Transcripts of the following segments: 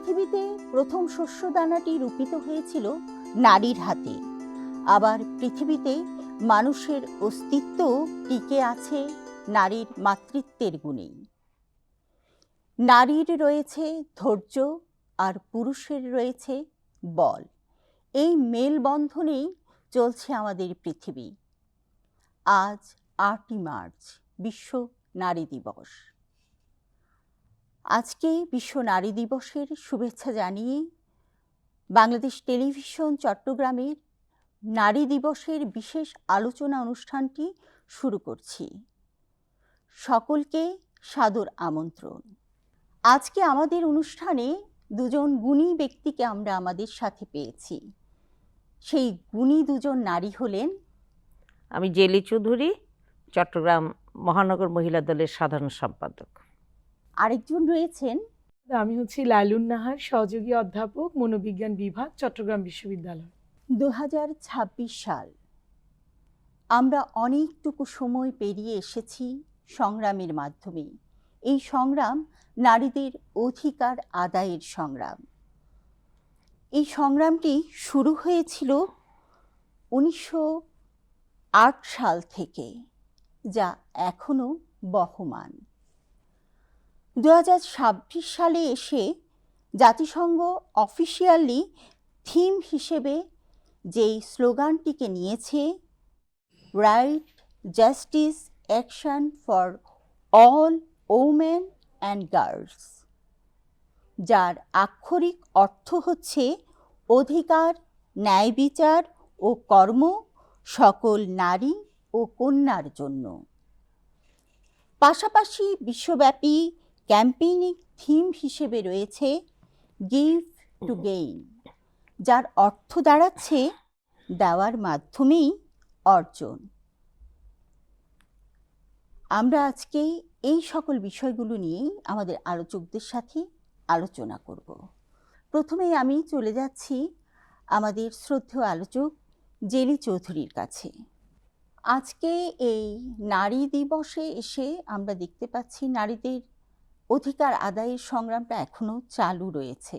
পৃথিবীতে প্রথম শস্যদানাটি রূপিত হয়েছিল নারীর হাতে। আবার পৃথিবীতে মানুষের অস্তিত্ব টিকে আছে নারীর মাতৃত্বের গুণেই। নারীর রয়েছে ধৈর্য আর পুরুষের রয়েছে বল। এই মেলবন্ধনেই চলছে আমাদের পৃথিবী। আজ 8ই মার্চ বিশ্ব নারী দিবস। আজকে বিশ্ব নারী দিবসের শুভেচ্ছা জানিয়ে বাংলাদেশ টেলিভিশন চট্টগ্রামের নারী দিবসের বিশেষ আলোচনা অনুষ্ঠানটি শুরু করছি। সকলকে সাদর আমন্ত্রণ। আজকে আমাদের অনুষ্ঠানে দুজন গুণী ব্যক্তিকে আমরা আমাদের সাথে পেয়েছি। সেই গুণী দুজন নারী হলেন, আমি জেলি চৌধুরী, চট্টগ্রাম মহানগর মহিলা দলের সাধারণ সম্পাদক। আরেকজন রয়েছেন, আমি হচ্ছি লাইলুন নাহার, সহযোগী অধ্যাপক, মনোবিজ্ঞান বিভাগ, চট্টগ্রাম বিশ্ববিদ্যালয়। 2026 সাল। আমরা অনেকটুকু সময় পেরিয়ে এসেছি সংগ্রামের মাধ্যমে। এই সংগ্রাম নারীদের অধিকার আদায়ের সংগ্রাম। এই সংগ্রামটি শুরু হয়েছিল 1908 সাল থেকে, যা এখনো বহমান। 2026 সালে এসে জাতিসংঘ অফিসিয়ালি থিম হিসেবে যেই স্লোগানটিকে নিয়েছে, right, justice, action for all women and girls, যার আক্ষরিক অর্থ হচ্ছে অধিকার, ন্যায় বিচার ও কর্ম সকল নারী ও কন্যার জন্য। পাশাপাশি বিশ্বব্যাপী ক্যাম্পেইনিং থিম হিসেবে রয়েছে গিভ টু গেইন, যার অর্থ দাঁড়াচ্ছে দেওয়ার মাধ্যমেই অর্জন। আমরা আজকে এই সকল বিষয়গুলো নিয়েই আমাদের আলোচকদের সাথে আলোচনা করব। প্রথমেই আমি চলে যাচ্ছি আমাদের শ্রদ্ধেয় আলোচক জেলি চৌধুরীর কাছে। আজকে এই নারী দিবসে এসে আমরা দেখতে পাচ্ছি নারীদের অধিকার আদায়ের সংগ্রামটা এখনো চালু রয়েছে।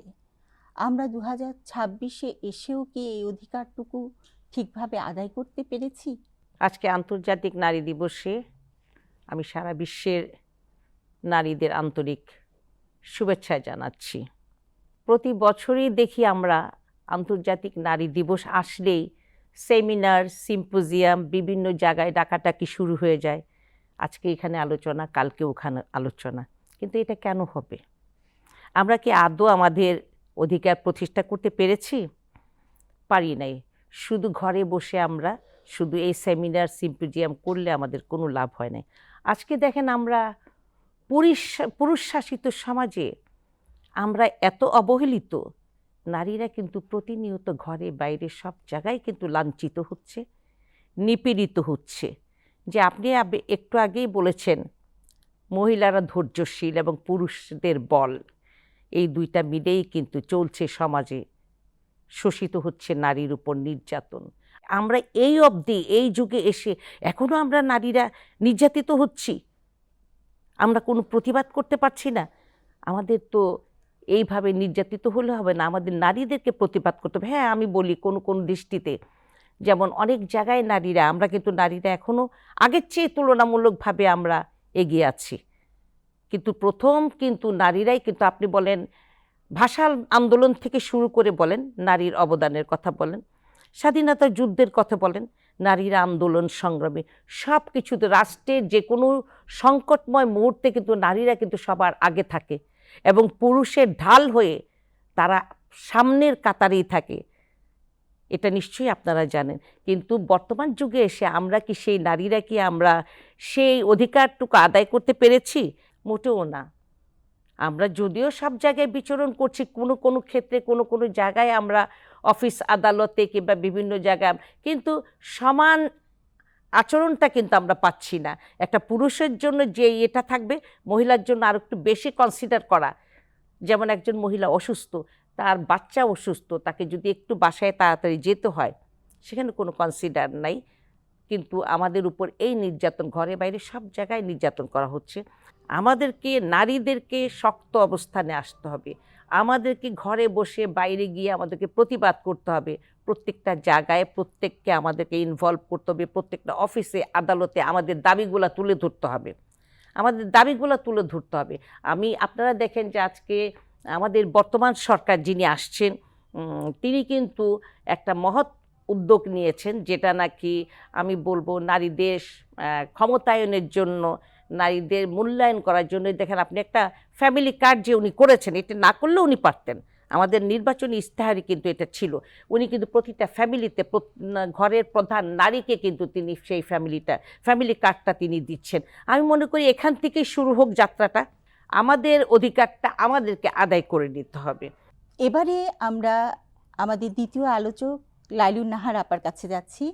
আমরা 2026-এ এসেও কি এই অধিকারটুকু ঠিকভাবে আদায় করতে পেরেছি? আজকে আন্তর্জাতিক নারী দিবসে আমি সারা বিশ্বের নারীদের আন্তরিক শুভেচ্ছা জানাচ্ছি। প্রতি বছরই দেখি আমরা আন্তর্জাতিক নারী দিবস আসলেই সেমিনার, সিম্পোজিয়াম বিভিন্ন জায়গায় ডাকাডাকি শুরু হয়ে যায়। আজকে এখানে আলোচনা, কালকে ওখানে আলোচনা। কিন্তু এটা কেন হবে? আমরা কি আদৌ আমাদের অধিকার প্রতিষ্ঠা করতে পেরেছি? পারি নাই। শুধু ঘরে বসে আমরা শুধু এই সেমিনার, সিম্পোজিয়াম করলে আমাদের কোনো লাভ হয় না। আজকে দেখেন আমরা পুরুষ শাসিত সমাজে আমরা এত অবহেলিত, নারীরা কিন্তু প্রতিনিয়ত ঘরে বাইরে সব জায়গায় কিন্তু লাঞ্ছিত হচ্ছে, নিপীড়িত হচ্ছে। যে আপনি একটু আগেই বলেছেন মহিলারা ধৈর্যশীল এবং পুরুষদের বল, এই দুইটা মিলেই কিন্তু চলছে সমাজে, শোষিত হচ্ছে নারীর উপর নির্যাতন। আমরা এই অবধি এই যুগে এসে এখনও আমরা নারীরা নির্যাতিত হচ্ছি, আমরা কোনো প্রতিবাদ করতে পারছি না। আমাদের তো এইভাবে নির্যাতিত হলে হবে না, আমাদের নারীদেরকে প্রতিবাদ করতে হবে। হ্যাঁ, আমি বলি কোনো দৃষ্টিতে, যেমন অনেক জায়গায় নারীরা, আমরা কিন্তু নারীরা এখনও আগের চেয়ে তুলনামূলকভাবে আমরা এগিয়ে আছি। কিন্তু প্রথম কিন্তু নারীরাই কিন্তু, আপনি বলেন ভাষা আন্দোলন থেকে শুরু করে বলেন, নারীর অবদানের কথা বলেন, স্বাধীনতা যুদ্ধের কথা বলেন, নারীরা আন্দোলন সংগ্রামে সব কিছুতে, রাষ্ট্রের যে কোনো সংকটময় মুহূর্তে কিন্তু নারীরা কিন্তু সবার আগে থাকে এবং পুরুষের ঢাল হয়ে তারা সামনের কাতারেই থাকে। এটা নিশ্চয়ই আপনারা জানেন। কিন্তু বর্তমান যুগে এসে আমরা কি সেই নারীরা কি আমরা সেই অধিকারটুকু আদায় করতে পেরেছি? মোটেও না। আমরা যদিও সব জায়গায় বিচরণ করছি, কোনো ক্ষেত্রে কোনো জায়গায় আমরা অফিস আদালতে কিংবা বিভিন্ন জায়গায়, কিন্তু সমান আচরণটা কিন্তু আমরা পাচ্ছি না। একটা পুরুষের জন্য যে এটা থাকবে, মহিলার জন্য আর একটু বেশি কনসিডার করা। যেমন একজন মহিলা অসুস্থ, তার বাচ্চা অসুস্থ, তাকে যদি একটু বাসায় তাড়াতাড়ি যেতে হয়, সেখানে কোনো কনসিডার নাই। কিন্তু আমাদের উপর এই নির্যাতন ঘরে বাইরে সব জায়গায় নির্যাতন করা হচ্ছে। আমাদেরকে, নারীদেরকে শক্ত অবস্থানে আসতে হবে। আমাদেরকে ঘরে বসে বাইরে গিয়ে আমাদেরকে প্রতিবাদ করতে হবে, প্রত্যেকটা জায়গায় প্রত্যেককে আমাদেরকে ইনভলভ করতে হবে, প্রত্যেকটা অফিসে আদালতে আমাদের দাবিগুলো তুলে ধরতে হবে, আপনারা দেখেন যে আজকে আমাদের বর্তমান সরকার যিনি আসছেন তিনি কিন্তু একটা মহৎ উদ্যোগ নিয়েছেন, যেটা নাকি আমি বলবো নারীদের ক্ষমতায়নের জন্য, নারীদের মূল্যায়ন করার জন্য। দেখেন আপনি একটা ফ্যামিলি কার্ড যে উনি করেছেন, এটা না করলেও উনি পারতেন, আমাদের নির্বাচনী ইস্তেহারে কিন্তু এটা ছিল। উনি কিন্তু প্রতিটা ফ্যামিলিতে ঘরের প্রধান নারীকে কিন্তু তিনি সেই ফ্যামিলি কার্ডটা তিনি দিচ্ছেন। আমি মনে করি এখান থেকেই শুরু হোক যাত্রাটা, আমাদের অধিকারটা আমাদেরকে আদায় করে নিতে হবে। এবারে আমরা আমাদের দ্বিতীয় আলোচক লাইলুন নাহার আপার কাছে যাচ্ছি।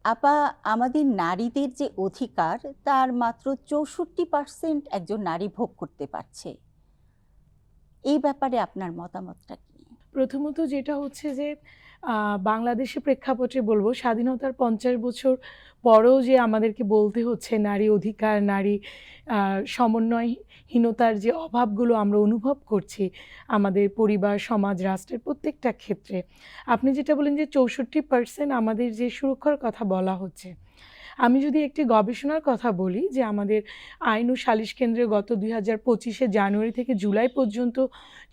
আপা, আমাদের নারীদের যে অধিকার তার মাত্র 64% একজন নারী ভোগ করতে পারছে, এই ব্যাপারে আপনার মতামতটা কি? প্রথমত যেটা হচ্ছে যে বাংলাদেশের প্রেক্ষাপটে বলবো, স্বাধীনতার 50 বছর পরেও যে আমাদেরকে বলতে হচ্ছে নারী অধিকার, নারী সমন্বয়হীনতার যে অভাবগুলো আমরা অনুভব করছি আমাদের পরিবার, সমাজ, রাষ্ট্রের প্রত্যেকটা ক্ষেত্রে। আপনি যেটা বলেন যে 64% আমাদের যে সুরক্ষার কথা বলা হচ্ছে, আমি যদি একটি গবেষণার কথা বলি যে আমাদের আইন ও সালিশ কেন্দ্রে গত 2025 জানুয়ারি থেকে জুলাই পর্যন্ত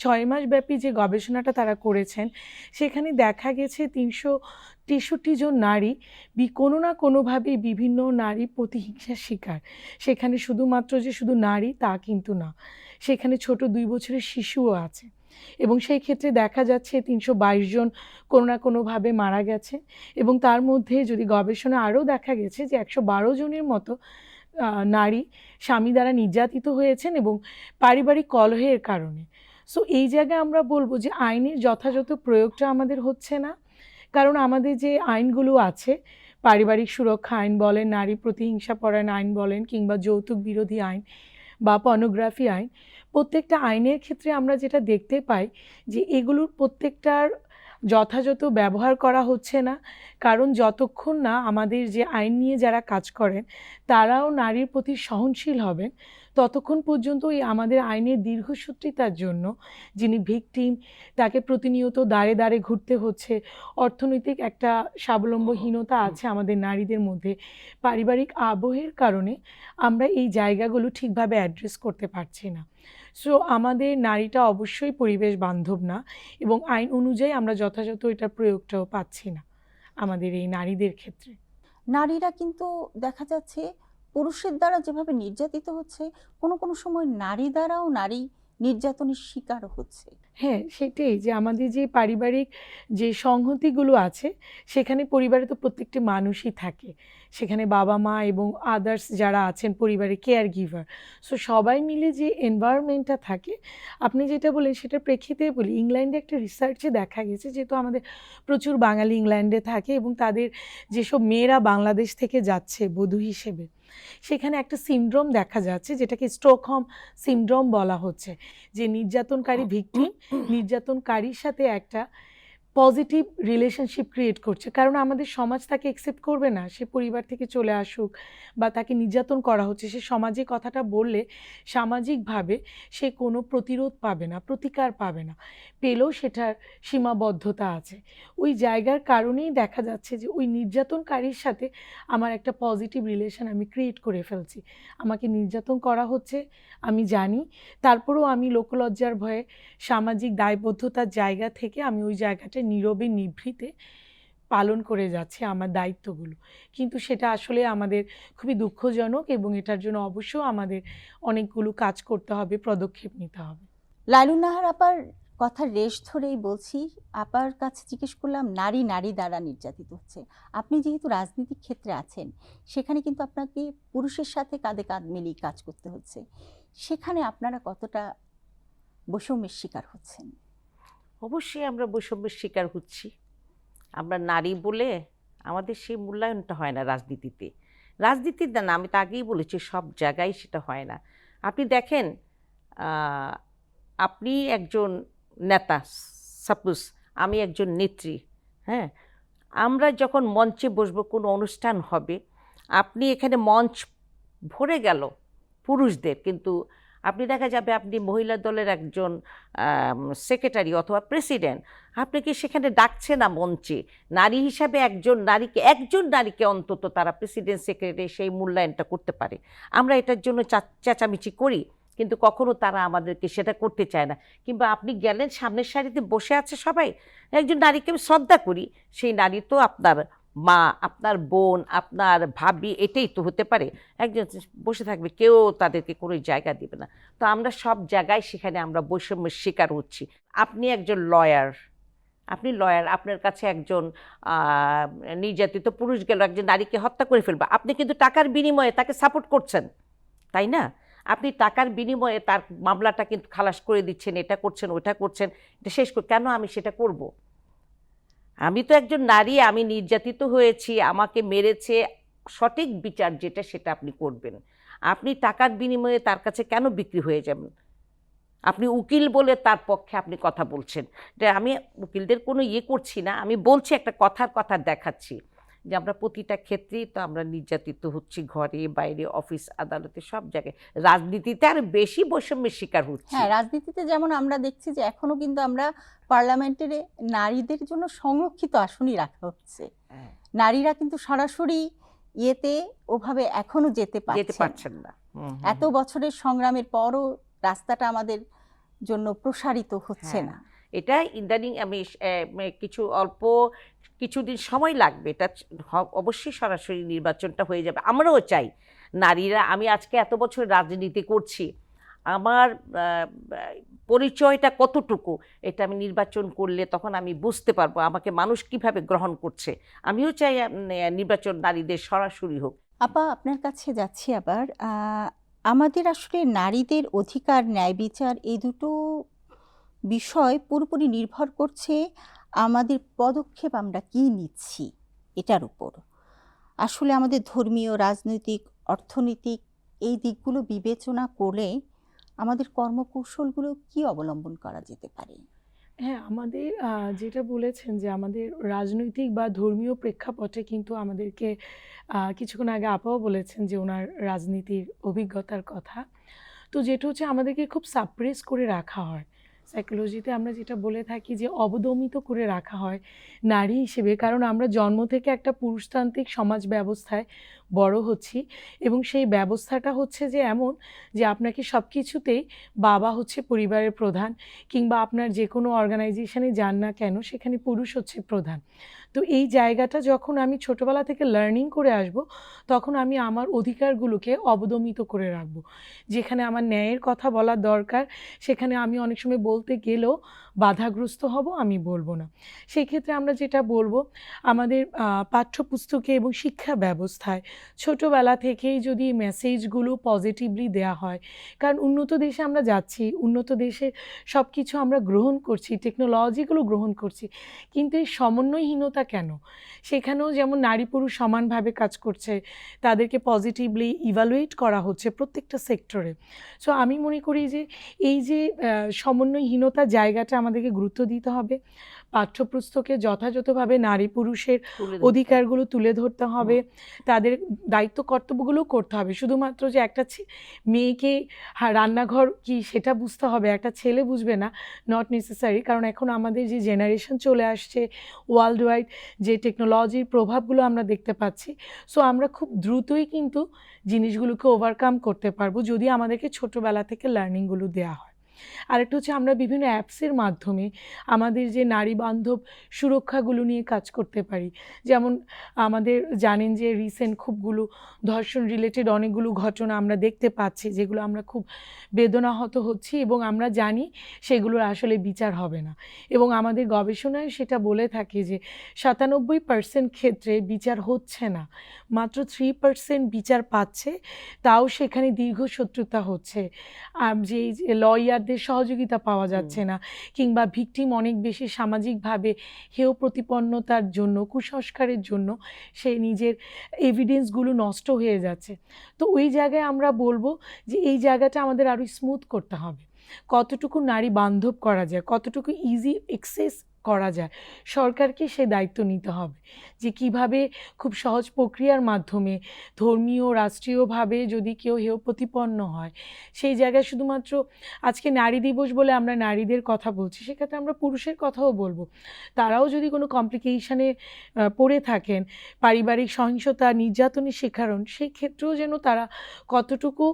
6 মাস ব্যাপী যে গবেষণাটা তারা করেছেন, সেখানে দেখা গেছে 363 জন নারী কোনো না কোনোভাবে বিভিন্ন নারী প্রতিহিংসার শিকার। সেখানে শুধুমাত্র যে শুধু নারী তা কিন্তু না, সেখানে ছোট 2 বছরের শিশুও আছে। এবং সেই ক্ষেত্রে দেখা যাচ্ছে 322 জন কোনো না কোনোভাবে মারা গেছে। এবং তার মধ্যে যদি গবেষণা আরও দেখা গেছে যে 112 জনের মতো নারী স্বামী দ্বারা নির্যাতিত হয়েছেন এবং পারিবারিক কলহের কারণে। সো এই জায়গায় আমরা বলবো যে আইনের যথাযথ প্রয়োগটা আমাদের হচ্ছে না। কারণ আমাদের যে আইনগুলো আছে, পারিবারিক সুরক্ষা আইন বলেন, নারী প্রতিহিংসা পরায়ণ আইন বলেন, কিংবা যৌতুক বিরোধী আইন বা পর্নোগ্রাফি আইন, প্রত্যেকটা আইনের ক্ষেত্রে আমরা যেটা দেখতে পাই যে এগুলোর প্রত্যেকটার যথাযথ ব্যবহার করা হচ্ছে না। কারণ যতক্ষণ না আমাদের যে আইন নিয়ে যারা কাজ করেন তারাও নারীর প্রতি সহনশীল হবেন, ততক্ষণ পর্যন্ত এই আমাদের আইনের দীর্ঘসূত্রিতার জন্য যিনি ভিকটিম, তাকে প্রতিনিয়ত দাঁড়ে দাঁড়ে ঘুরতে হচ্ছে। অর্থনৈতিক একটা স্বাবলম্বহীনতা আছে আমাদের নারীদের মধ্যে, পারিবারিক আবহের কারণে আমরা এই জায়গাগুলো ঠিকভাবে অ্যাড্রেস করতে পারছি না। সো আমাদের নারীটা অবশ্যই পরিবেশ বান্ধব না, এবং আইন অনুযায়ী আমরা যথাযথ এটার প্রয়োগটাও পাচ্ছি না আমাদের এই নারীদের ক্ষেত্রে। নারীরা কিন্তু দেখা যাচ্ছে পুরুষের দ্বারা যেভাবে নির্যাতিত হচ্ছে, কোনো কোনো সময় নারী দ্বারাও নারী নির্যাতনের শিকার হচ্ছে। হ্যাঁ, সেটাই যে আমাদের যে পারিবারিক যে সংহতিগুলো আছে, সেখানে পরিবারে তো প্রত্যেকটি মানুষই থাকে, সেখানে বাবা মা এবং আদার্স যারা আছেন পরিবারে কেয়ার গিভার। সো সবাই মিলে যে এনভায়রনমেন্টটা থাকে, আপনি যেটা বলেন সেটার প্রেক্ষিতে বলি, ইংল্যান্ডে একটা রিসার্চে দেখা গেছে, যেহেতু আমাদের প্রচুর বাঙালি ইংল্যান্ডে থাকে এবং তাদের যেসব মেয়েরা বাংলাদেশ থেকে যাচ্ছে বধূ হিসেবে, সেখানে একটা সিনড্রোম দেখা যাচ্ছে যেটাকে স্টকহোম সিনড্রোম বলা হচ্ছে, যে নির্যাতনকারী ভিকটিম নির্যাতনকারীর সাথে একটা পজিটিভ রিলেশনশিপ ক্রিয়েট করছে। কারণ আমাদের সমাজ তাকে অ্যাকসেপ্ট করবে না, সে পরিবার থেকে চলে আসুক বা তাকে নির্যাতন করা হচ্ছে, সে সমাজে কথাটা বললে সামাজিকভাবে সে কোনো প্রতিরোধ পাবে না, প্রতিকার পাবে না, পেলেও সেটার সীমাবদ্ধতা আছে। ওই জায়গার কারণেই দেখা যাচ্ছে যে ওই নির্যাতনকারীর সাথে আমার একটা পজিটিভ রিলেশন আমি ক্রিয়েট করে ফেলছি। আমাকে নির্যাতন করা হচ্ছে আমি জানি, তারপরেও আমি লোকলজ্জার ভয়ে, সামাজিক দায়বদ্ধতার জায়গা থেকে আমি ওই জায়গাটা নীরবে নিভৃতে পালন করে যাচ্ছে আমার দায়িত্বগুলো। কিন্তু সেটা আসলে আমাদের খুবই দুঃখজনক, এবং এটার জন্য অবশ্য আমাদের অনেকগুলো কাজ করতে হবে, পদক্ষেপ নিতে হবে। লাইলুন নাহার আপার কথার রেশ ধরেই বলছি, আপার কাছে জিজ্ঞেস করলাম নারী নারী দ্বারা নির্যাতিত হচ্ছে। আপনি যেহেতু রাজনীতিক ক্ষেত্রে আছেন, সেখানে কিন্তু আপনাকে পুরুষের সাথে কাঁধে কাঁধ মিলিয়ে কাজ করতে হচ্ছে। সেখানে আপনারা কতটা বৈষম্যের শিকার হচ্ছেন? অবশ্যই আমরা বৈষম্যের শিকার হচ্ছি। আমরা নারী বলে আমাদের সেই মূল্যায়নটা হয় না রাজনীতিতে না, আমি তো আগেই বলেছি সব জায়গায় সেটা হয় না। আপনি দেখেন, আপনি একজন নেতা, সাপোজ আমি একজন নেত্রী, হ্যাঁ, আমরা যখন মঞ্চে বসবো, কোনো অনুষ্ঠান হবে, আপনি এখানে মঞ্চ ভরে গেল পুরুষদের, কিন্তু আপনি দেখা যাবে আপনি মহিলা দলের একজন সেক্রেটারি অথবা প্রেসিডেন্ট, আপনি কি সেখানে ডাকছে না মঞ্চে নারী হিসাবে একজন নারীকে অন্তত তারা প্রেসিডেন্ট সেক্রেটারি সেই মূল্যায়নটা করতে পারে। আমরা এটার জন্য চেঁচামেচি করি, কিন্তু কখনো তারা আমাদেরকে সেটা করতে চায় না। কিংবা আপনি গেলেন, সামনের সারিতে বসে আছে সবাই, একজন নারীকে আমি শ্রদ্ধা করি, সেই নারী তো আপনার মা, আপনার বোন, আপনার ভাবি, এটাই তো হতে পারে। একজন বসে থাকবে, কেউ তাদেরকে কোনো জায়গা দেবে না। তো আমরা সব জায়গায় সেখানে আমরা বৈষম্যের শিকার হচ্ছি। আপনি একজন লয়ার, আপনার কাছে একজন নির্যাতিত পুরুষ গেল, একজন নারীকে হত্যা করে ফেলবে, আপনি কিন্তু টাকার বিনিময়ে তাকে সাপোর্ট করছেন, তাই না? আপনি টাকার বিনিময়ে তার মামলাটা কিন্তু খালাস করে দিচ্ছেন, এটা করছেন, ওটা করছেন, এটা শেষ কেন আমি সেটা করব? আমি তো একজন নারী, আমি নির্যাতিত হয়েছি, আমাকে মেরেছে, সঠিক বিচার যেটা সেটা আপনি করবেন। আপনি টাকার বিনিময়ে তার কাছে কেন বিক্রি হয়ে যাবেন? আপনি উকিল বলে তার পক্ষে আপনি কথা বলছেন। যে আমি উকিলদের কোনো করছি না, আমি বলছি একটা কথা দেখাচ্ছি যে আমরা প্রতিটা ক্ষেত্রেই তো আমরা নির্যাতিত হচ্ছি, ঘরে বাইরে, অফিস আদালতে, সব জায়গায়। রাজনীতিতে আর বেশি বৈষম্যের শিকার হচ্ছে। হ্যাঁ, রাজনীতিতে যেমন আমরা দেখছি যে এখনো কিন্তু আমরা পার্লামেন্টের নারীদের জন্য সংরক্ষিত আসনই রাখা হচ্ছে। নারীরা কিন্তু সরাসরি ইয়েতে ওভাবে এখনো যেতে পারছেন না। এত বছরের সংগ্রামের পরও রাস্তাটা আমাদের জন্য প্রসারিত হচ্ছে না। এটা ইদানিং আমি কিছুদিন সময় লাগবে, এটা অবশ্যই সরাসরি নির্বাচনটা হয়ে যাবে। আমরাও চাই নারীরা, আমি আজকে এত বছর রাজনীতি করছি, আমার পরিচয়টা কতটুকু এটা আমি নির্বাচন করলে তখন আমি বুঝতে পারবো আমাকে মানুষ কিভাবে গ্রহণ করছে। আমিও চাই নির্বাচন নারীদের সরাসরি হোক। আপা, আপনার কাছে যাচ্ছি আবার। আমাদের আসলে নারীদের অধিকার, ন্যায় বিচার, এই দুটো বিষয় পুরোপুরি নির্ভর করছে আমাদের পদক্ষেপ আমরা কি নিচ্ছি এটার উপর। আসলে আমাদের ধর্মীয়, রাজনৈতিক, অর্থনৈতিক এই দিকগুলো বিবেচনা করে আমাদের কর্মকৌশলগুলো কি অবলম্বন করা যেতে পারে? হ্যাঁ, আমাদের যেটা বলেছেন যে আমাদের রাজনৈতিক বা ধর্মীয় প্রেক্ষাপটে কিন্তু আমাদেরকে কিছুক্ষণ আগে আপাও বলেছেন যে ওনার রাজনীতির অভিজ্ঞতার কথা। তো যেটা হচ্ছে আমাদেরকে খুব সাপ্রেস করে রাখা হয়। সাইকোলজিতে আমরা যেটা বলে থাকি যে অবদমিত করে রাখা হয় নারী হিসেবে, কারণ আমরা জন্ম থেকে একটা পুরুষতান্ত্রিক সমাজ ব্যবস্থায় বড় হচ্ছি এবং সেই ব্যবস্থাটা হচ্ছে যে এমন যে আপনাকে সব কিছুতেই বাবা হচ্ছে পরিবারের প্রধান, কিংবা আপনার যে কোনো অর্গানাইজেশনে যান না কেন সেখানে পুরুষ হচ্ছে প্রধান। তো এই জায়গাটা যখন আমি ছোটোবেলা থেকে লার্নিং করে আসব, তখন আমি আমার অধিকারগুলোকে অবদমিত করে রাখব। যেখানে আমার ন্যায়ের কথা বলার দরকার সেখানে আমি অনেক সময় বলতে গেলেও বাধাগ্রস্ত হব, আমি বলবো না। সেই ক্ষেত্রে আমরা যেটা বলবো, আমাদের পাঠ্যপুস্তকে এবং শিক্ষা ব্যবস্থায় ছোটোবেলা থেকেই যদি মেসেজগুলো পজিটিভলি দেয়া হয়, কারণ উন্নত দেশে আমরা যাচ্ছি, উন্নত দেশে সব কিছু আমরা গ্রহণ করছি, টেকনোলজিগুলো গ্রহণ করছি, কিন্তু এই সমন্বয়হীনতা কেন? সেখানেও যেমন নারী পুরুষ সমানভাবে কাজ করছে, তাদেরকে পজিটিভলি ইভ্যালুয়েট করা হচ্ছে প্রত্যেকটা সেক্টরে। সো আমি মনে করি যে এই যে সমন্বয়হীনতার জায়গাটা আমাদেরকে গুরুত্ব দিতে হবে। পাঠ্যপুস্তকে যথাযথভাবে নারী পুরুষের অধিকারগুলো তুলে ধরতে হবে, তাদের দায়িত্ব কর্তব্যগুলো করতে হবে। শুধুমাত্র যে একটা মেয়েকে রান্নাঘর কি সেটা বুঝতে হবে, একটা ছেলে বুঝবে না, নট নেসেসারি। কারণ এখন আমাদের যে জেনারেশন চলে আসছে, ওয়ার্ল্ড ওয়াইড যে টেকনোলজির প্রভাবগুলো আমরা দেখতে পাচ্ছি, সো আমরা খুব দ্রুতই কিন্তু জিনিসগুলোকে ওভারকাম করতে পারবো যদি আমাদেরকে ছোটোবেলা থেকে লার্নিংগুলো দেওয়া হয়। আরেকটা হচ্ছে আমরা বিভিন্ন অ্যাপসের মাধ্যমে আমাদের যে নারী বান্ধব সুরক্ষাগুলো নিয়ে কাজ করতে পারি। যেমন আমাদের জানেন যে রিসেন্ট খুবগুলো ধর্ষণ রিলেটেড অনেকগুলো ঘটনা আমরা দেখতে পাচ্ছি, যেগুলো আমরা খুব বেদনাহত হচ্ছি এবং আমরা জানি সেগুলোর আসলে বিচার হবে না। এবং আমাদের গবেষণায় সেটা বলে থাকে যে 97% ক্ষেত্রে বিচার হচ্ছে না, মাত্র 3% বিচার পাচ্ছে, তাও সেখানে দীর্ঘশত্রুতা হচ্ছে, যে লয়ারদের সহযোগিতা পাওয়া যাচ্ছে না, কিংবা ভিকটিম অনেক বেশি সামাজিকভাবে হেয় প্রতিপন্নতার জন্য, কুসংস্কারের জন্য সে নিজের এভিডেন্সগুলো নষ্ট হয়ে যাচ্ছে। তো ওই জায়গায় আমরা বলবো যে এই জায়গাটা আমাদের আরও স্মুথ করতে হবে। কতটুকু নারী বান্ধব করা যায়, কতটুকু ইজি অ্যাক্সেস করা যায়, সরকারকে সে দায়িত্ব নিতে হবে যে কিভাবে খুব সহজ প্রক্রিয়ার মাধ্যমে ধর্মীয় রাষ্ট্রীয়ভাবে যদি কেউ হেয় প্রতিপন্ন হয়, সেই জায়গায় শুধুমাত্র আজকে নারী দিবস বলে আমরা নারীদের কথা বলছি, সেক্ষেত্রে আমরা পুরুষের কথাও বলবো। তারাও যদি কোনো কমপ্লিকেশনে পড়ে থাকেন, পারিবারিক সহিংসতা নির্যাতনের শিকার হন, সেই ক্ষেত্রেও যেন তারা কতটুকু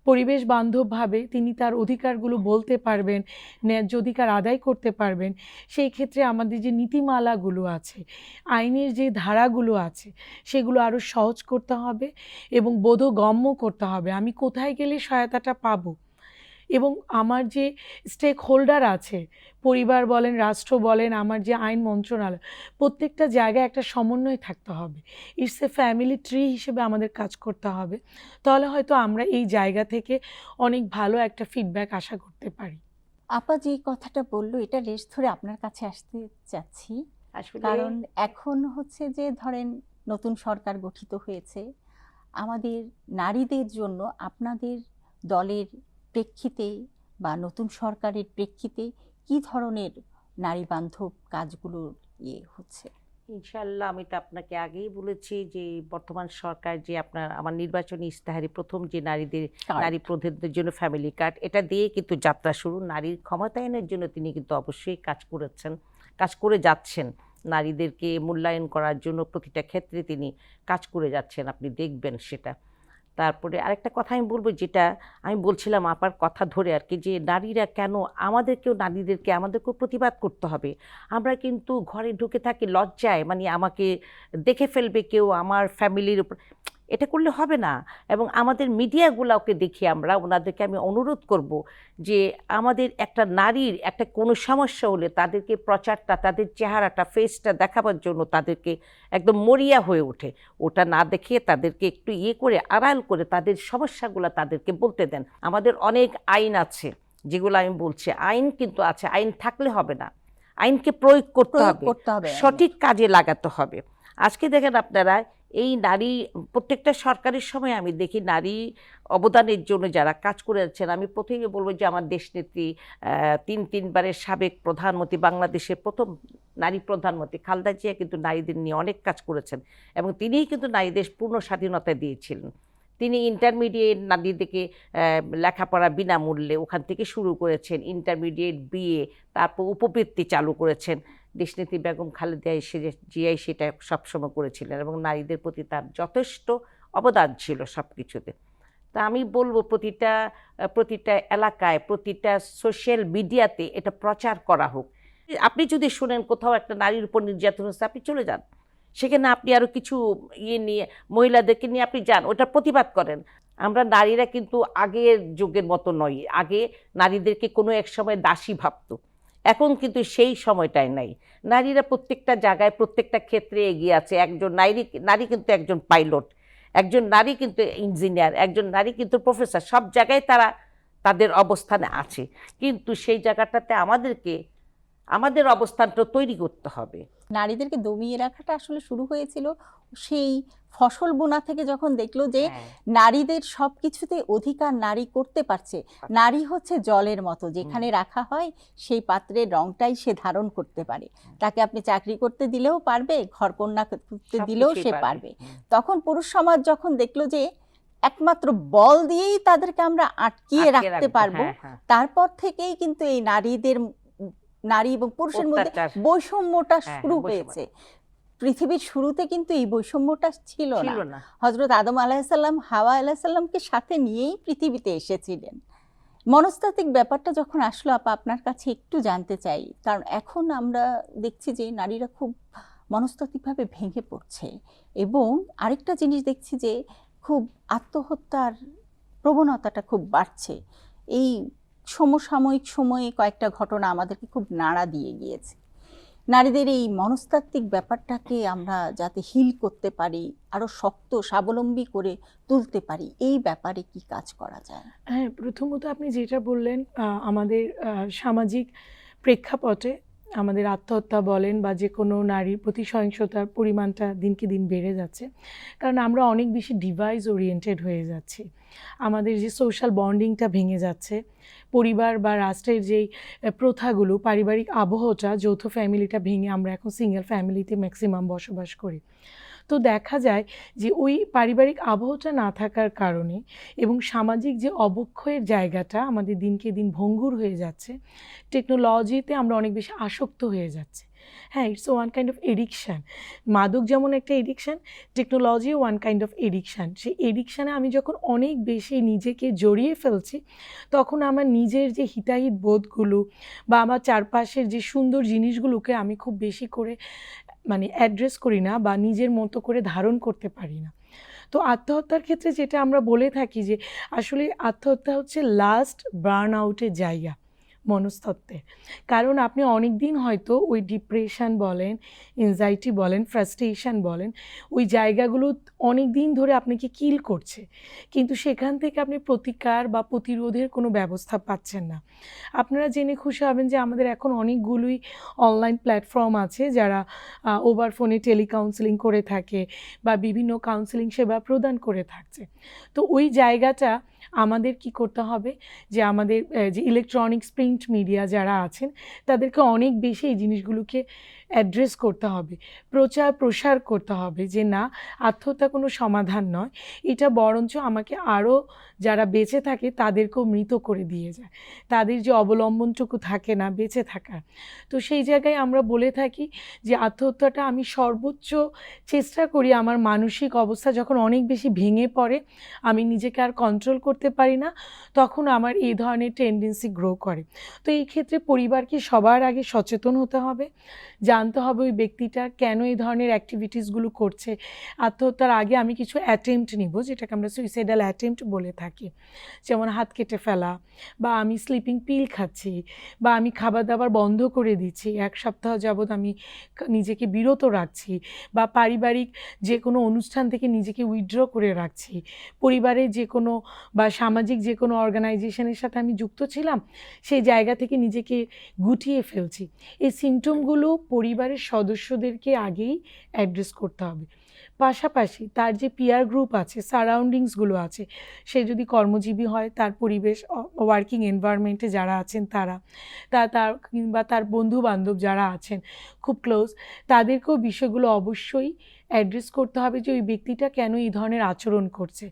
পরিবেশ বান্ধবভাবে তিনি তার অধিকারগুলো বলতে পারবেন, ন্যায্য অধিকার আদায় করতে পারবেন। সেই ক্ষেত্রে আমাদের যে নীতিমালাগুলো আছে, আইনের যে ধারাগুলো আছে, সেগুলো আরও সহজ করতে হবে এবং বোধগম্য করতে হবে। আমি কোথায় গেলে সহায়তাটা পাবো, এবং আমার যে স্টেক হোল্ডার আছে, পরিবার বলেন, রাষ্ট্র বলেন, আমার যে আইন মন্ত্রণালয়, প্রত্যেকটা জায়গায় একটা সমন্বয় থাকতে হবে। ইটস এ ফ্যামিলি ট্রি হিসেবে আমাদের কাজ করতে হবে। তাহলে হয়তো আমরা এই জায়গা থেকে অনেক ভালো একটা ফিডব্যাক আশা করতে পারি। আপা যে কথাটা বললো এটা রেশ ধরে আপনার কাছে আসতে চাচ্ছি, আসলে কারণ এখন হচ্ছে যে ধরেন নতুন সরকার গঠিত হয়েছে, আমাদের নারীদের জন্য আপনাদের দলের প্রেক্ষিতে বা নতুন সরকারের প্রেক্ষিতে কি ধরনের নারী বান্ধব কাজগুলো হচ্ছে? ইনশাল্লাহ আমি তো আপনাকে আগেই বলেছি যে বর্তমান সরকার যে আমার নির্বাচনী ইস্তাহারে প্রথম যে নারী প্রধানদের জন্য ফ্যামিলি কার্ড, এটা দিয়ে কিন্তু যাত্রা শুরু। নারীর ক্ষমতায়নের জন্য তিনি কিন্তু অবশ্যই কাজ করে যাচ্ছেন। নারীদেরকে মূল্যায়ন করার জন্য প্রতিটা ক্ষেত্রে তিনি কাজ করে যাচ্ছেন, আপনি দেখবেন সেটা। তারপরে আরেকটা কথা আমি বলবো, যেটা আমি বলছিলাম আপার কথা ধরে আর কি, যে নারীরা কেন আমাদেরকেও প্রতিবাদ করতে হবে। আমরা কিন্তু ঘরে ঢুকে থাকি লজ্জায়, মানে আমাকে দেখে ফেলবে কেউ, আমার ফ্যামিলির উপর, এটা করলে হবে না। এবং আমাদের মিডিয়াগুলোকে দেখি ওনাদেরকে আমি অনুরোধ করব যে আমাদের একটা নারীর একটা কোনো সমস্যা হলে তাদেরকে প্রচারটা, তাদের চেহারাটা, ফেসটা দেখাবার জন্য তাদেরকে একদম মরিয়া হয়ে ওঠে। ওটা না দেখিয়ে তাদেরকে একটু করে আড়াল করে তাদের সমস্যাগুলো তাদেরকে বলতে দেন। আমাদের অনেক আইন আছে, যেগুলো আমি বলছি, আইন কিন্তু আছে, আইন থাকলে হবে না, আইনকে প্রয়োগ করতে হবে, সঠিক কাজে লাগাতে হবে। আজকে দেখেন আপনারা, এই নারী প্রত্যেকটা সরকারের সময় আমি দেখি নারী অবদানের জন্য যারা কাজ করে যাচ্ছেন, আমি প্রথমেই বলবো যে আমার দেশনেত্রী, তিনবারের সাবেক প্রধানমন্ত্রী, বাংলাদেশের প্রথম নারী প্রধানমন্ত্রী খালেদা জিয়া কিন্তু নারীদের নিয়ে অনেক কাজ করেছেন, এবং তিনিই কিন্তু নারীদের পূর্ণ স্বাধীনতা দিয়েছিলেন। তিনি ইন্টারমিডিয়েট নারীদেরকে লেখাপড়া বিনামূল্যে ওখান থেকে শুরু করেছেন, ইন্টারমিডিয়েট বিএ, তারপর উপবৃত্তি চালু করেছেন। দেশনেত্রী বেগম খালেদা জিয়াই সেটা সবসময় করেছিলেন, এবং নারীদের প্রতি তার যথেষ্ট অবদান ছিল সব কিছুতে। তা আমি বলবো প্রতিটা এলাকায়, প্রতিটা সোশ্যাল মিডিয়াতে এটা প্রচার করা হোক। আপনি যদি শুনেন কোথাও একটা নারীর উপর নির্যাতন হচ্ছে, আপনি চলে যান সেখানে, আপনি আরও কিছু নিয়ে মহিলাদেরকে নিয়ে আপনি যান, ওটা প্রতিবাদ করেন। আমরা নারীরা কিন্তু আগের যুগের মতো নই। আগে নারীদেরকে কোনো এক সময় দাসী ভাবত, এখন কিন্তু সেই সময়টাই নাই। নারীরা প্রত্যেকটা জায়গায়, প্রত্যেকটা ক্ষেত্রে এগিয়ে আছে। একজন নারী কিন্তু একজন পাইলট, একজন নারী কিন্তু ইঞ্জিনিয়ার, একজন নারী কিন্তু প্রফেসর, সব জায়গায় তারা তাদের অবস্থানে আছে। কিন্তু সেই জায়গাটাতে আমাদের অবস্থানটা তৈরি করতে হবে। নারীদেরকে দমিয়ে রাখাটা আসলে শুরু হয়েছিল সেই ফসল বোনা থেকে, যখন দেখলো যে নারীদের সবকিছুতে অধিকার নারী করতে পারছে। নারী হচ্ছে জলের মতো, যেখানে রাখা হয় সেই পাত্রের রংটাই সে ধারণ করতে পারে। তাকে আপনি চাকরি করতে দিলেও পারবে, ঘরকন্যা করতে দিলেও সে পারবে। তখন পুরুষ সমাজ যখন দেখলো যে একমাত্র বল দিয়েই তাদেরকে আমরা আটকিয়ে রাখতে পারবো, তারপর থেকেই কিন্তু এই নারী এবং পুরুষের মধ্যে বৈষম্যটা শুরু হয়েছে। পৃথিবীর শুরুতে কিন্তু এই বৈষম্যটা ছিল না। হযরত আদম আলাইহিসসালাম হাওয়া আলাইহিসসালামকে সাথে নিয়েই পৃথিবীতে এসেছিলেন। মনস্তাত্ত্বিক ব্যাপারটা যখন আসলো আপা, আপনার কাছে একটু জানতে চাই, কারণ এখন আমরা দেখছি যে নারীরা খুব মনস্তাত্ত্বিকভাবে ভেঙে পড়ছে, এবং আরেকটা জিনিস দেখছি যে খুব আত্মহত্যার প্রবণতাটা খুব বাড়ছে। এই সমসাময়িক সময়ে কয়েকটা ঘটনা আমাদেরকে খুব নাড়া দিয়ে গিয়েছে। নারীদের এই মনস্তাত্ত্বিক ব্যাপারটাকে আমরা যাতে হিল করতে পারি, আরো শক্ত স্বাবলম্বী করে তুলতে পারি, এই ব্যাপারে কি কাজ করা যায়? হ্যাঁ, প্রথমত আপনি যেটা বললেন, আমাদের সামাজিক প্রেক্ষাপটে আমাদের আত্মহত্যা বলেন বা যে কোনো নারীর প্রতি সহিংসতার পরিমাণটা দিনকে দিন বেড়ে যাচ্ছে, কারণ আমরা অনেক বেশি ডিভাইস ওরিয়েন্টেড হয়ে যাচ্ছি। আমাদের যে সোশ্যাল বন্ডিংটা ভেঙে যাচ্ছে, পরিবার বা রাষ্ট্রের যেই প্রথাগুলো, পারিবারিক আবহটা, যৌথ ফ্যামিলিটা ভেঙে আমরা এখন সিঙ্গেল ফ্যামিলিতে ম্যাক্সিমাম বসবাস করি। তো দেখা যায় যে ওই পারিবারিক আবহটা না থাকার কারণে এবং সামাজিক যে অবক্ষয়ের জায়গাটা আমাদের দিনকে দিন ভঙ্গুর হয়ে যাচ্ছে, টেকনোলজিতে আমরা অনেক বেশি আসক্ত হয়ে যাচ্ছে। হ্যাঁ, it's one kind of addiction. মাদক যেমন একটা এডিকশান, টেকনোলজিও ওয়ান কাইন্ড অফ এডিকশান। সেই এডিকশানে আমি যখন অনেক বেশি নিজেকে জড়িয়ে ফেলছি, তখন আমার নিজের যে হিতাহিত বোধগুলো বা আমার চারপাশের যে সুন্দর জিনিসগুলোকে আমি খুব বেশি করে মানে অ্যাড্রেস করি না বা নিজের মতো করে ধারণ করতে পারি না। তো আত্মহত্যার ক্ষেত্রে যেটা আমরা বলে থাকি যে আসলে আত্মহত্যা হচ্ছে লাস্ট বার্ন আউটের জায়গা মনস্তত্ত্বের। কারণ আপনি অনেক দিন হয়তো ওই ডিপ্রেশন বলেন, এনজাইটি বলেন, ফ্রাস্ট্রেশন বলেন, ওই জায়গাগুলো অনেক দিন ধরে আপনাকে কিল করছে, কিন্তু সেখান থেকে আপনি প্রতিকার বা প্রতিরোধের কোনো ব্যবস্থা পাচ্ছেন না। আপনারা জেনে খুশি হবেন যে আমাদের এখন অনেকগুলোই অনলাইন প্ল্যাটফর্ম আছে যারা ওভার ফোনে টেলিকাউন্সেলিং করে থাকে বা বিভিন্ন কাউন্সেলিং সেবা প্রদান করে থাকছে। তো ওই জায়গাটা আমাদের কি করতে হবে যে আমাদের যে ইলেকট্রনিক্স প্রিন্ট মিডিয়া যারা আছেন তাদেরকে অনেক বেশি এই জিনিসগুলোকে অ্যাড্রেস করতে হবে, প্রচার প্রসার করতে হবে যে না, আত্মহত্যা কোনো সমাধান নয়, এটা বরঞ্চ আমাকে আরও যারা বেঁচে থাকে তাদেরকেও মৃত করে দিয়ে যায়, তাদের যে অবলম্বনটুকু থাকে না বেঁচে থাকার। তো সেই জায়গায় আমরা বলে থাকি যে আত্মহত্যাটা আমি সর্বোচ্চ চেষ্টা করি আমার মানসিক অবস্থা যখন অনেক বেশি ভেঙে পড়ে, আমি নিজেকে আর কন্ট্রোল করতে পারি না, তখন আমার এই ধরনের টেন্ডেন্সি গ্রো করে। তো এই ক্ষেত্রে পরিবারকে সবার আগে সচেতন হতে হবে, জানতে হবে ওই ব্যক্তিটা কেন এই ধরনের অ্যাক্টিভিটিসগুলো করছে। আত্মহত্যার আগে আমি কিছু অ্যাটেম্পট নিব, যেটাকে আমরা সুইসাইডাল অ্যাটেম্পট বলে থাকি, যেমন হাত কেটে ফেলা, বা আমি স্লিপিং পিল খাচ্ছি, বা আমি খাবার দাবার বন্ধ করে দিচ্ছি, 1 সপ্তাহ যাবৎ আমি নিজেকে বিরত রাখছি, বা পারিবারিক যে কোনো অনুষ্ঠান থেকে নিজেকে উইথড্র করে রাখছি, পরিবারের যে কোনো বা সামাজিক যে কোনো অর্গানাইজেশনের সাথে আমি যুক্ত ছিলাম সেই জায়গা থেকে নিজেকে গুটিয়ে ফেলছি। এই সিমটমগুলো পরিবারের সদস্যদেরকে আগেই অ্যাড্রেস করতে হবে। পাশাপাশি তার যে পিয়ার গ্রুপ আছে, সারাউন্ডিংসগুলো আছে, সে যদি কর্মজীবী হয় তার পরিবেশ, ওয়ার্কিং এনভায়রনমেন্টে যারা আছেন তারা, তার কিংবা তার বন্ধুবান্ধব যারা আছেন খুব ক্লোজ, তাদেরকেও বিষয়গুলো অবশ্যই অ্যাড্রেস করতে হবে যে ওই ব্যক্তিটা কেন এই ধরনের আচরণ করছে।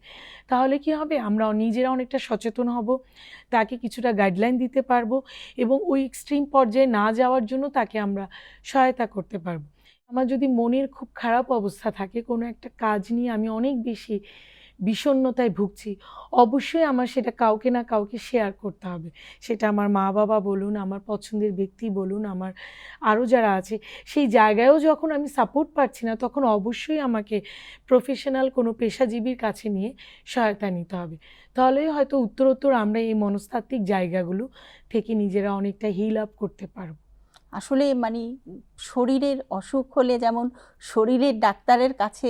তাহলে কি হবে, আমরা নিজেরা অনেকটা সচেতন হব, তাকে কিছুটা গাইডলাইন দিতে পারবো এবং ওই এক্সট্রিম পর্যায়ে না যাওয়ার জন্য তাকে আমরা সহায়তা করতে পারবো। আমার যদি মনের খুব খারাপ অবস্থা থাকে, কোনো একটা কাজ নিয়ে আমি অনেক বেশি বিষণ্ণতায় ভুগছি, অবশ্যই আমার সেটা কাউকে না কাউকে শেয়ার করতে হবে। সেটা আমার মা বাবা বলুন, আমার পছন্দের ব্যক্তি বলুন, আমার আরও যারা আছে, সেই জায়গায়ও যখন আমি সাপোর্ট পাচ্ছি না তখন অবশ্যই আমাকে প্রফেশনাল কোনো পেশাজীবীর কাছে নিয়ে সহায়তা নিতে হবে। তাহলে হয়তো উত্তরোত্তর আমরা এই মনস্তাত্ত্বিক জায়গাগুলো থেকে নিজেরা অনেকটা হিল আপ করতে পারব। আসলে মানে শরীরের অসুখ হলে যেমন শরীরের ডাক্তারের কাছে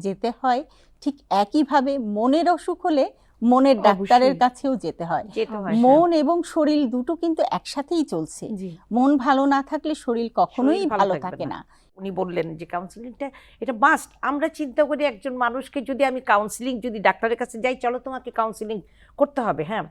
যেতে হয়, ঠিক একইভাবে মনের অসুখ হলে মনের ডাক্তারের অবশ্যই। কাছেও যেতে হয়। যেতে হয়, মন এবং শরীর দুটো কিন্তু একসাথেই চলছে। জি, মন ভালো না থাকলে শরীর কখনোই শরীর ভালো ভালো থাকবে থাকে না। না। উনি বললেন যে কাউন্সিলিংটা এটা মাস্ট। আমরা চিন্তা করি একজন মানুষকে যদি আমি কাউন্সিলিং, যদি ডাক্তারের কাছে যাই, চলো তোমাকে কাউন্সিলিং করতে হবে, হ্যাঁ,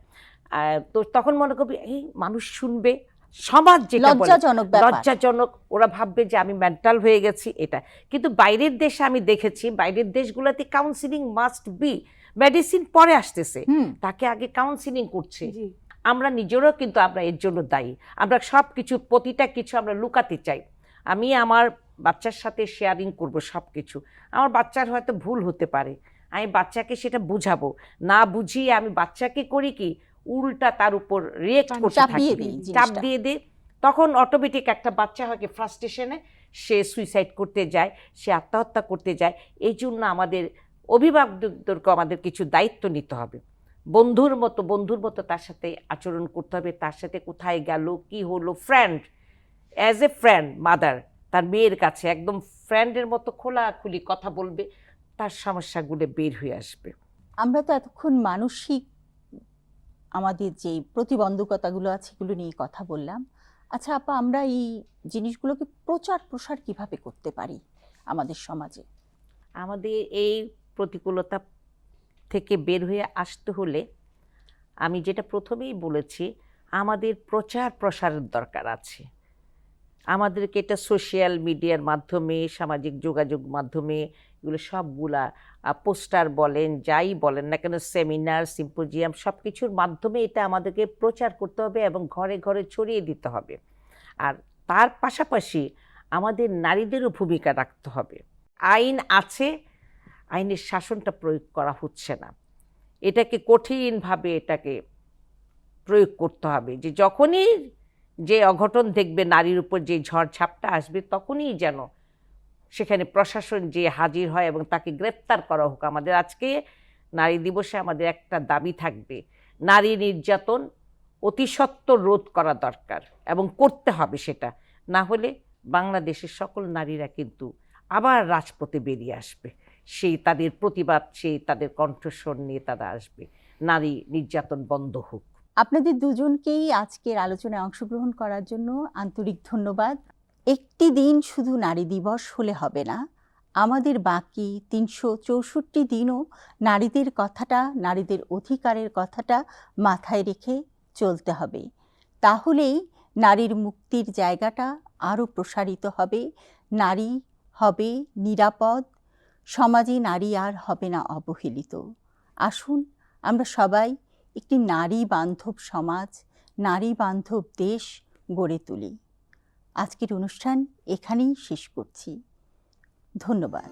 তো তখন মনে করবি এই মানুষ শুনবে, সমাজ যেটা বলে লজ্জাজনক ব্যাপার। লজ্জাজনক, ওরা ভাববে যে আমি মেন্টাল হয়ে গেছি এটা। কিন্তু বাইরের দেশে আমি দেখেছি, বাইরের দেশগুলোতে কাউন্সিলিং মাস্ট বি, মেডিসিন পরে আসতেছে, তাকে আগে কাউন্সিলিং করছে। জি, আমরা নিজেরও কিন্তু আমরা এর জন্য দায়ী। আমরা সব কিছু, প্রতিটা কিছু আমরা লুকাতে চাই। আমি আমার বাচ্চার সাথে শেয়ারিং করব সব কিছু, আমার বাচ্চার হয়তো ভুল হতে পারে, আমি বাচ্চাকে সেটা বুঝাবো, না বুঝিয়ে আমি বাচ্চাকে করি কি উল্টা তার উপর রিয়েক্ট করতে চাপ থাকি, দিয়ে দিই চাপ জিনিসটা। দিয়ে দিই, তখন অটোমেটিক একটা বাচ্চা হয় কি ফ্রাস্ট্রেশনে সে সুইসাইড করতে যায়, সে আত্মহত্যা করতে যায়। এই জন্য আমাদের অভিভাবকদেরকে আমাদের কিছু দায়িত্ব নিতে হবে, বন্ধুর মতো তার সাথে আচরণ করতে হবে, তার সাথে কোথায় গেল কি হলো, friend, as a friend, mother তার মেয়ের কাছে একদম ফ্রেন্ডের মতো খোলাখুলি কথা বলবে, তার সমস্যাগুলো বের হয়ে আসবে। আমরা তো এতক্ষণ মানসিক আমাদের যে প্রতিবন্ধকতাগুলো আছে এগুলো নিয়ে কথা বললাম। আচ্ছা আপা, আমরা এই জিনিসগুলোকে প্রচার প্রসার কিভাবে করতে পারি আমাদের সমাজে? আমাদের এই প্রতিকূলতা থেকে বের হয়ে আসতে হলে আমি যেটা প্রথমেই বলেছি, আমাদের প্রচার প্রসারের দরকার আছে। আমাদেরকে এটা সোশ্যাল মিডিয়ার মাধ্যমে, সামাজিক যোগাযোগ মাধ্যমে, এগুলো সবগুলা পোস্টার বলেন, যাই বলেন না কেন, সেমিনার, সিম্পোজিয়াম, সব কিছুর মাধ্যমে এটা আমাদেরকে প্রচার করতে হবে এবং ঘরে ঘরে ছড়িয়ে দিতে হবে। আর তার পাশাপাশি আমাদের নারীদেরও ভূমিকা রাখতে হবে। আইন আছে, আইনের শাসনটা প্রয়োগ করা হচ্ছে না। এটাকে কঠিনভাবে এটাকে প্রয়োগ করতে হবে, যে যখনই যে অঘটন দেখবে, নারীর উপর যে ঝড়ঝাপটা আসবে, তখনই যেন সেখানে প্রশাসন যে হাজির হয় এবং তাকে গ্রেপ্তার করা হোক। আমাদের আজকে নারী দিবসে আমাদের একটা দাবি থাকবে, নারী নির্যাতন অতি সত্বর রোধ করা দরকার এবং করতে হবে সেটা। না হলে বাংলাদেশের সকল নারীরা কিন্তু আবার রাজপথে বেরিয়ে আসবে, সেই তাদের প্রতিবাদ, সেই তাদের কণ্ঠস্বর নিয়ে তারা আসবে। নারী নির্যাতন বন্ধ হোক। আপনাদের দুজনকেই আজকের আলোচনায় অংশগ্রহণ করার জন্য আন্তরিক ধন্যবাদ। একটি দিন শুধু নারী দিবস হলে হবে না, আমাদের বাকি 364 দিনও নারীদের কথাটা, নারীদের অধিকারের কথাটা মাথায় রেখে চলতে হবে। তাহলেই নারীর মুক্তির জায়গাটা আরও প্রসারিত হবে, নারী হবে নিরাপদ, সমাজে নারী আর হবে না অবহেলিত। আসুন আমরা সবাই একটি নারী বান্ধব সমাজ, নারী বান্ধব দেশ গড়ে তুলি। আজকের অনুষ্ঠান এখানেই শেষ করছি। ধন্যবাদ।